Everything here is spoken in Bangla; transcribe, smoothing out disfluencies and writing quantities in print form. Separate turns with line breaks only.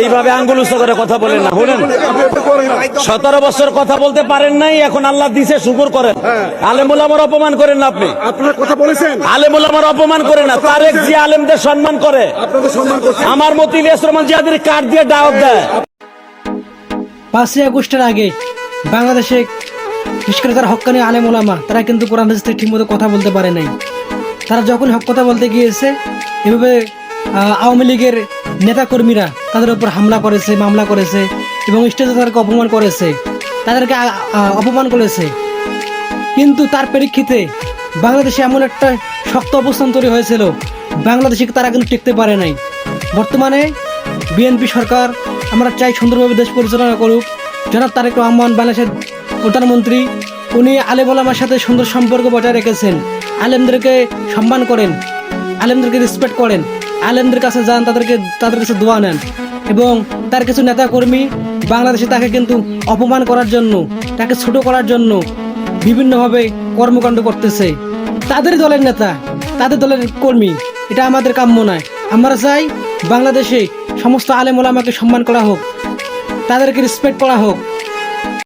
এইভাবে আঙ্গুল উঁচু করে কথা বলেন না, বলেন 17 বছর কথা বলতে পারেন নাই, এখন আল্লাহ দিছে শুকর করেন। আলেমুল আমার অপমান করেন না, আপনি
আপনার কথা বলেছেন,
আলেমুল আমার অপমান করেন না। তারেক জি আলেমদের সম্মান করে,
আপনাদের সম্মান করছেন।
আমার মতি ইলিয়াস রহমান জিহাদের কার্ড দিয়ে দাওয়াত দেয়।
5ই আগস্টের আগে বাংলাদেশে বিশেষ করে তারা হক্কানি আলেম ওলামা তারা কিন্তু কোরআন হাদিস থেকে ঠিকমতো কথা বলতে পারে নাই। তারা যখন হক কথা বলতে গিয়েছে এভাবে আওয়ামী লীগের নেতাকর্মীরা তাদের উপর হামলা করেছে, মামলা করেছে এবং স্টেজে তাদেরকে অপমান করেছে, তাদেরকে অপমান করেছে। কিন্তু তার প্রেক্ষিতে বাংলাদেশে এমন একটা শক্ত অবস্থান তৈরি হয়েছিল, বাংলাদেশে তারা কিন্তু টিকতে পারে নাই। বর্তমানে বিএনপি সরকার আমরা চাই সুন্দরভাবে দেশ পরিচালনা করুক। জনাব তারেক রহমান বাংলাদেশের প্রধানমন্ত্রী, উনি আলেম ওলামার সাথে সুন্দর সম্পর্ক বজায় রেখেছেন, আলেমদেরকে সম্মান করেন, আলেমদেরকে রেসপেক্ট করেন, আলেমদের কাছে যান, তাদের কাছে দোয়া নেন। এবং তার কিছু নেতাকর্মী বাংলাদেশে তাকে কিন্তু অপমান করার জন্য, তাকে ছোট করার জন্য বিভিন্নভাবে কর্মকাণ্ড করতেছে। তাদের দলের নেতা, তাদের দলের কর্মী, এটা আমাদের কাম্য নয়। আমরা চাই বাংলাদেশে সমস্ত আলেম ওলামাকে সম্মান করা হোক, তাদেরকে রেসপেক্ট করা হোক।